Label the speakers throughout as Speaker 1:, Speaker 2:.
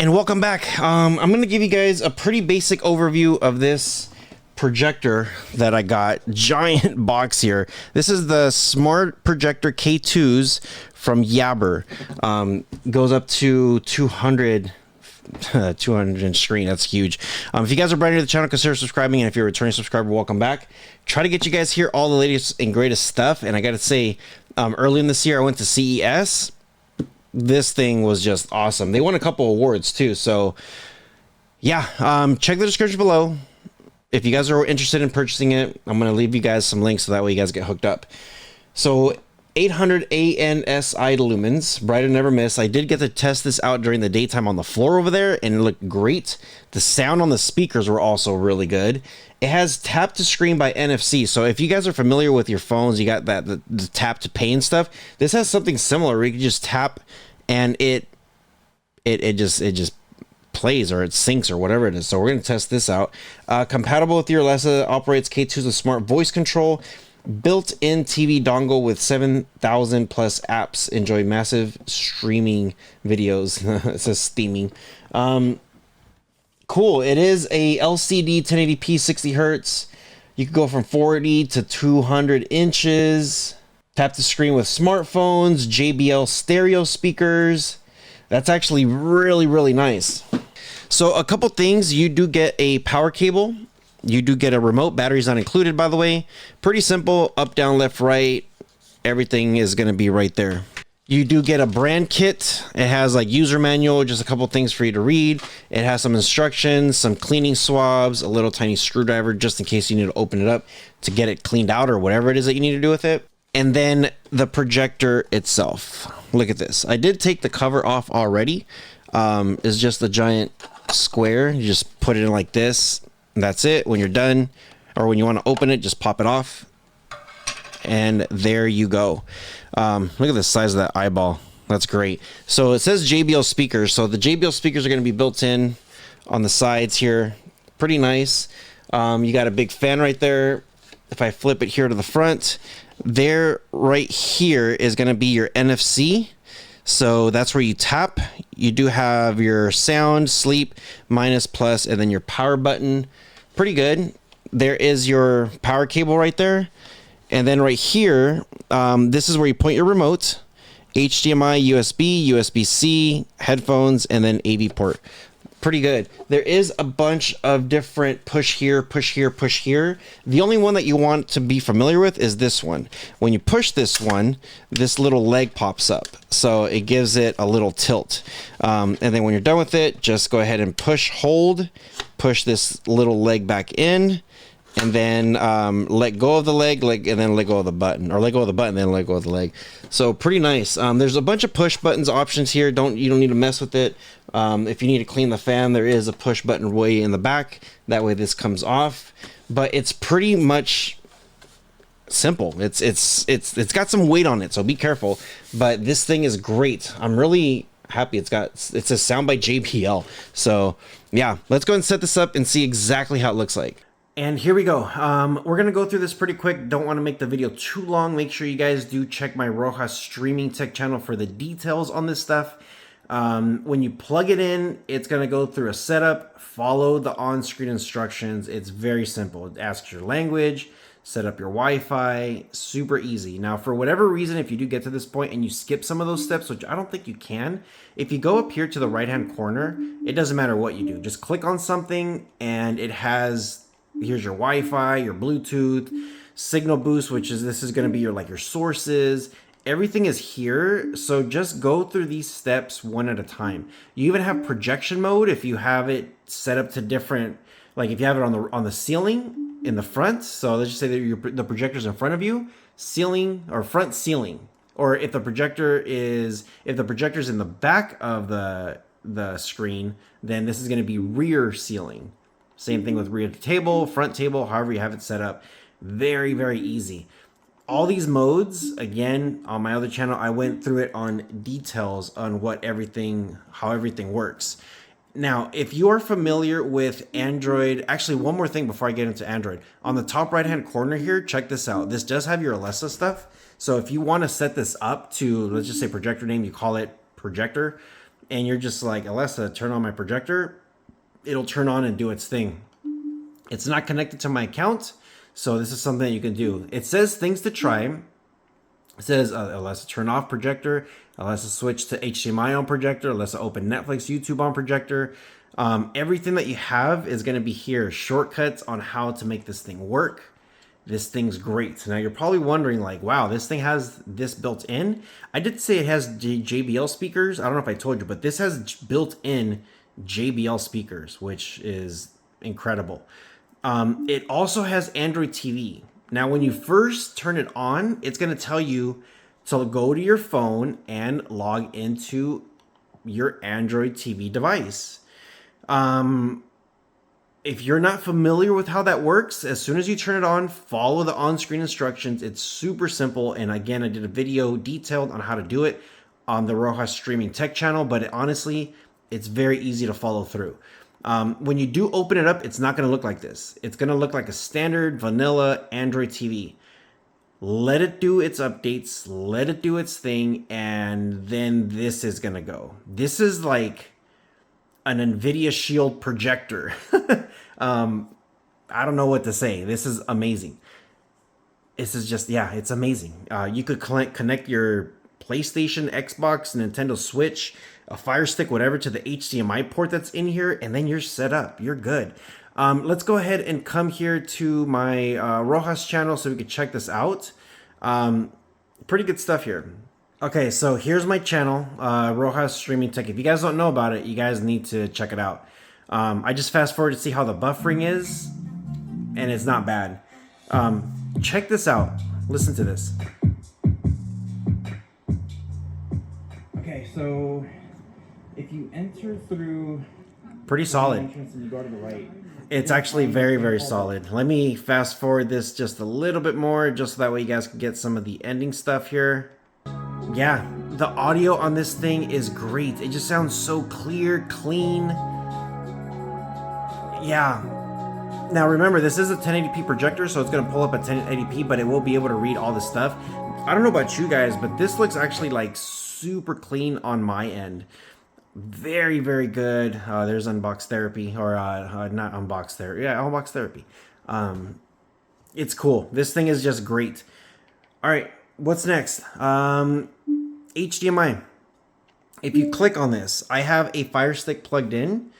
Speaker 1: And welcome back. I'm going to give you guys a pretty basic overview of this projector that I got. Giant box here. This is the Smart Projector K2s from Yaber. Goes up to 200 inch screen. That's huge. If you guys are brand new to the channel, consider subscribing, and if you're a returning subscriber, welcome back. Try to get you guys here all the latest and greatest stuff. And I gotta say, early in this year I went to CES. This thing was just awesome. They won a couple awards too, so yeah. Check the description below if you guys are interested in purchasing it. I'm gonna leave you guys some links so that way you guys get hooked up. So 800 ANSI lumens, bright and never miss. I did get to test this out during the daytime on the floor over there, and it looked great. The sound on the speakers were also really good. It has tap to screen by NFC, so if you guys are familiar with your phones, you got that the tap to pay and stuff. This has something similar where you can just tap and it just plays, or it syncs, or whatever it is. So we're gonna test this out. Compatible with your Alexa, operates K2s with smart voice control. Built-in TV dongle with 7,000 plus apps. Enjoy massive streaming videos. It says steaming. Cool. It is a LCD 1080p 60 hertz. You can go from 40 to 200 inches. Tap the screen with smartphones. JBL stereo speakers. That's actually really nice. So a couple things. You do get a power cable. You do get a remote. Battery's not included, by the way. Pretty simple. Up, down, left, right. Everything is going to be right there. You do get a brand kit. It has like user manual, just a couple things for you to read. It has some instructions, some cleaning swabs, a little tiny screwdriver just in case you need to open it up to get it cleaned out or whatever it is that you need to do with it. And then the projector itself. Look at this. I did take the cover off already. It's just a giant square. You just put it in like this. That's it. When you're done, or when you want to open it, just pop it off, and there you go. Look at the size of that eyeball. That's great. So it says JBL speakers. So the JBL speakers are going to be built in on the sides here. Pretty nice. You got a big fan right there. If I flip it here to the front, there right here is going to be your NFC. So that's where you tap. You do have your sound, sleep, minus, plus, and then your power button. Pretty good. There is your power cable right there. And then right here, this is where you point your remote. HDMI, USB, USB-C, headphones, and then AV port. Pretty good. There is a bunch of different push here, push here, push here. The only one that you want to be familiar with is this one. When you push this one, this little leg pops up. So it gives it a little tilt. And then when you're done with it, just go ahead and hold, push this little leg back in, and then let go of the leg, and then let go of the button, or let go of the button, then let go of the leg. So pretty nice. There's a bunch of push buttons options here. You don't need to mess with it. If you need to clean the fan, there is a push button way in the back. That way this comes off. But it's pretty much simple. It's got some weight on it, so be careful. But this thing is great. I'm really happy. It's a sound by JBL. So yeah, let's go and set this up and see exactly how it looks like. And here we go. We're going to go through this pretty quick. Don't want to make the video too long. Make sure you guys do check my Rohas Streaming Tech channel for the details on this stuff. When you plug it in, it's going to go through a setup. Follow the on-screen instructions. It's very simple. It asks your language, set up your Wi-Fi. Super easy. Now, for whatever reason, if you do get to this point and you skip some of those steps, which I don't think you can, if you go up here to the right-hand corner, it doesn't matter what you do. Just click on something and it has... Here's your Wi-Fi, your Bluetooth, signal boost, this is going to be your sources. Everything is here. So just go through these steps one at a time. You even have projection mode if you have it set up to different, like if you have it on the ceiling in the front. So let's just say that the projector's in front of you, ceiling or front ceiling. Or if the projector's in the back of the screen, then this is going to be rear ceiling. Same thing with rear table, front table, however you have it set up. Very easy. All these modes, again, on my other channel, I went through it on details on how everything works. Now, if you are familiar with Android, actually one more thing before I get into Android. On the top right-hand corner here, check this out. This does have your Alexa stuff. So if you want to set this up to, let's just say projector name, you call it projector. and you're just like, Alexa, turn on my projector, it'll turn on and do its thing. It's not connected to my account, so this is something that you can do. It says things to try. It says Alexa, turn off projector. Alexa, switch to HDMI on projector. Alexa, open Netflix, YouTube on projector. Everything that you have is going to be here. Shortcuts on how to make this thing work. This thing's great. Now you're probably wondering like, wow, this thing has this built in. I did say it has JBL speakers. I don't know if I told you, but this has built-in JBL speakers, which is incredible. It also has Android TV. Now, when you first turn it on, it's going to tell you to go to your phone and log into your Android TV device. If you're not familiar with how that works, as soon as you turn it on, follow the on-screen instructions. It's super simple. And again, I did a video detailed on how to do it on the Rohas Streaming Tech channel, but honestly, it's very easy to follow through. When you do open it up, it's not going to look like this. It's going to look like a standard vanilla Android TV. Let it do its updates, let it do its thing, and then this is going to go. This is like an NVIDIA Shield projector. I don't know what to say. This is amazing. This is just, yeah, it's amazing. You could connect your PlayStation, Xbox, Nintendo Switch, a Fire Stick, whatever, to the HDMI port that's in here, and then you're set up. You're good. Let's go ahead and come here to my Rohas channel so we can check this out. Pretty good stuff here. Okay, so here's my channel, Rohas Streaming Tech. If you guys don't know about it, you guys need to check it out. I just fast forward to see how the buffering is, and it's not bad. Check this out. Listen to this.
Speaker 2: Okay, so if you enter through
Speaker 1: pretty solid.
Speaker 2: entrance and you go to the right,
Speaker 1: it's actually very, very solid. Let me fast forward this just a little bit more, just so that way you guys can get some of the ending stuff here. Yeah, the audio on this thing is great. It just sounds so clear, clean. Yeah. Now remember, this is a 1080p projector, so it's going to pull up at 1080p, but it will be able to read all this stuff. I don't know about you guys, but this looks actually like super clean on my end. Very, very good. There's Unbox Therapy, or not Unbox Therapy. Yeah, Unbox Therapy. It's cool. This thing is just great. All right, what's next? HDMI. If you click on this, I have a Fire Stick plugged in,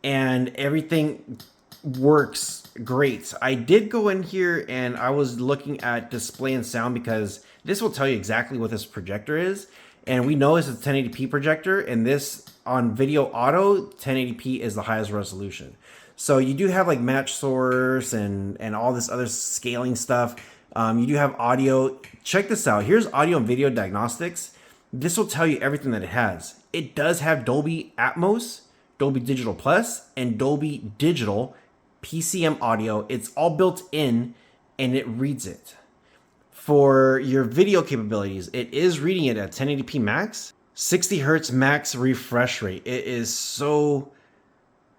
Speaker 1: and everything works great. I did go in here and I was looking at display and sound, because this will tell you exactly what this projector is. And we know it's a 1080p projector, and this on video auto, 1080p is the highest resolution. So you do have like match source and all this other scaling stuff. You do have audio. Check this out. Here's audio and video diagnostics. This will tell you everything that it has. It does have Dolby Atmos, Dolby Digital Plus, and Dolby Digital PCM audio. It's all built in, and it reads it. For your video capabilities, it is reading it at 1080p max, 60 hertz max refresh rate. It is so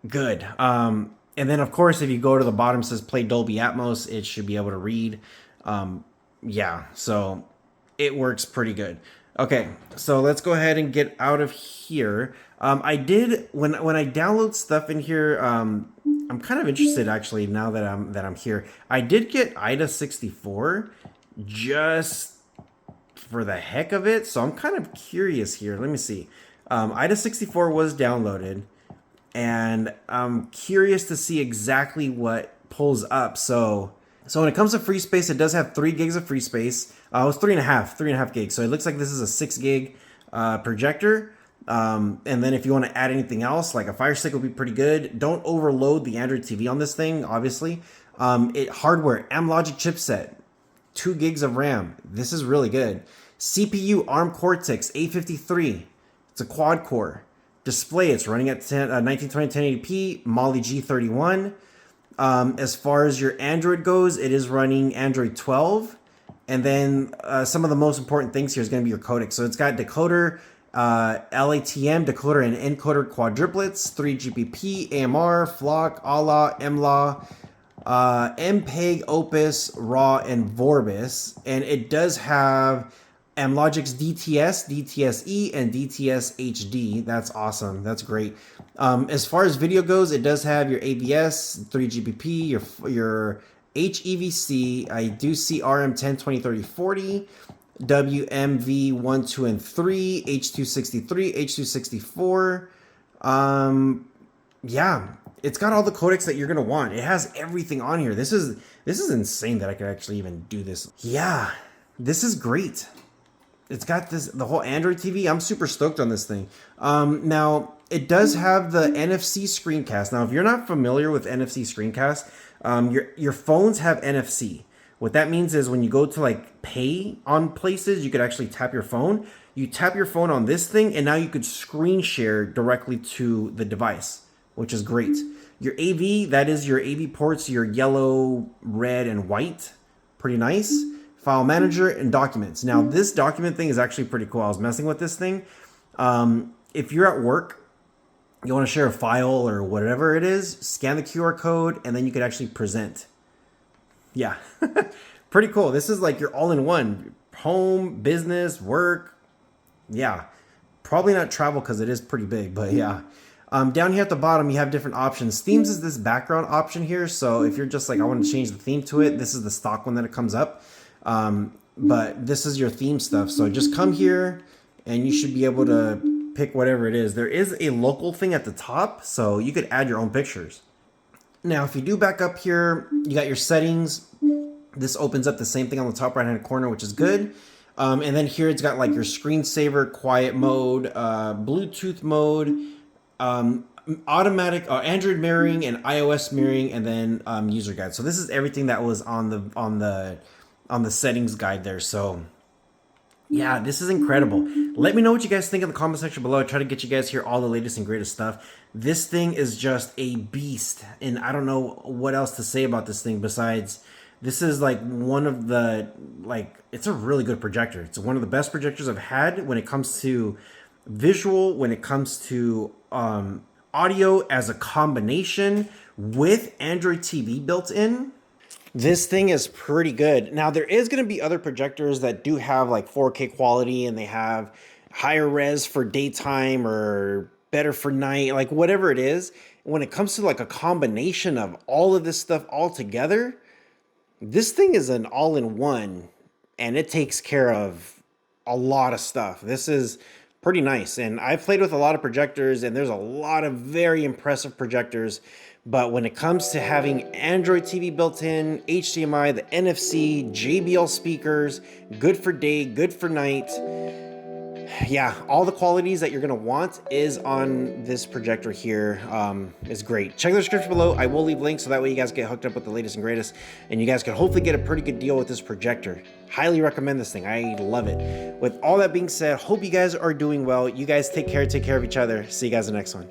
Speaker 1: good. And then of course, if you go to the bottom, it says play Dolby Atmos, it should be able to read. Yeah, so it works pretty good. Okay, so let's go ahead and get out of here. I did, when I download stuff in here, I'm kind of interested actually now that I'm here. I did get IDA 64 just for the heck of it, so I'm kind of curious here. Let me see. IDA 64 was downloaded, and I'm curious to see exactly what pulls up. So when it comes to free space, it does have 3 gigs of free space. It was 3.5 gigs. So it looks like this is a 6 gig projector. And then if you want to add anything else, like a Fire Stick would be pretty good. Don't overload the Android TV on this thing, obviously. Hardware, M-Logic chipset, 2 gigs of RAM. This is really good. CPU, ARM Cortex A53. It's a quad core. Display, it's running at 1920 1080p, Mali G31. As far as your Android goes, it is running Android 12. And then some of the most important things here is going to be your codec. So it's got decoder, LATM, decoder and encoder quadruplets, 3GPP, AMR, FLOC, ALA, MLA, MPEG, Opus, RAW, and Vorbis. And it does have Logic's DTS, DTS-E, and DTS HD. That's awesome. That's great. As far as video goes, it does have your ABS, 3GPP, your HEVC. I do see RM10, 20, 30, 40, WMV 1, 2, and 3, H263, H264. Yeah, it's got all the codecs that you're gonna want. It has everything on here. This is insane that I could actually even do this. Yeah, this is great. It's got the whole Android TV. I'm super stoked on this thing. Now it does have the NFC screencast. Now, if you're not familiar with NFC screencast, your phones have NFC. What that means is when you go to like pay on places, you could actually tap your phone. You tap your phone on this thing, and now you could screen share directly to the device, which is great. Your AV, that is your AV ports, your yellow, red, and white. Pretty nice. File manager and documents. Now, this document thing is actually pretty cool. I was messing with this thing. If you're at work, you want to share a file or whatever it is, scan the QR code, and then you could actually present. Yeah, pretty cool. This is like your all-in-one. Home, business, work. Yeah, probably not travel because it is pretty big, but yeah. Down here at the bottom, you have different options. Themes is this background option here. So if you're just like, I want to change the theme to it, this is the stock one that it comes up. But this is your theme stuff. So just come here and you should be able to pick whatever it is. There is a local thing at the top, so you could add your own pictures. Now, if you do back up here, you got your settings. This opens up the same thing on the top right hand corner, which is good. And then here it's got like your screensaver, quiet mode, Bluetooth mode, automatic Android mirroring and iOS mirroring, and then user guide. So this is everything that was on the settings guide there. So yeah, this is incredible. Let me know what you guys think in the comment section below. I try to get you guys here all the latest and greatest stuff. This thing is just a beast, and I don't know what else to say about this thing besides this is like one of the, like, it's a really good projector. It's one of the best projectors I've had when it comes to visual, when it comes to audio as a combination with Android TV built in. This thing is pretty good. Now, there is going to be other projectors that do have like 4K quality, and they have higher res for daytime or better for night, like whatever it is. When it comes to like a combination of all of this stuff all together, this thing is an all-in-one, and it takes care of a lot of stuff. This is pretty nice, and I've played with a lot of projectors, and there's a lot of very impressive projectors. But when it comes to having Android TV built in, HDMI, the NFC, JBL speakers, good for day, good for night. Yeah, all the qualities that you're going to want is on this projector here. Is great. Check the description below. I will leave links so that way you guys get hooked up with the latest and greatest, and you guys can hopefully get a pretty good deal with this projector. Highly recommend this thing. I love it. With all that being said, hope you guys are doing well. You guys take care of each other. See you guys in the next one.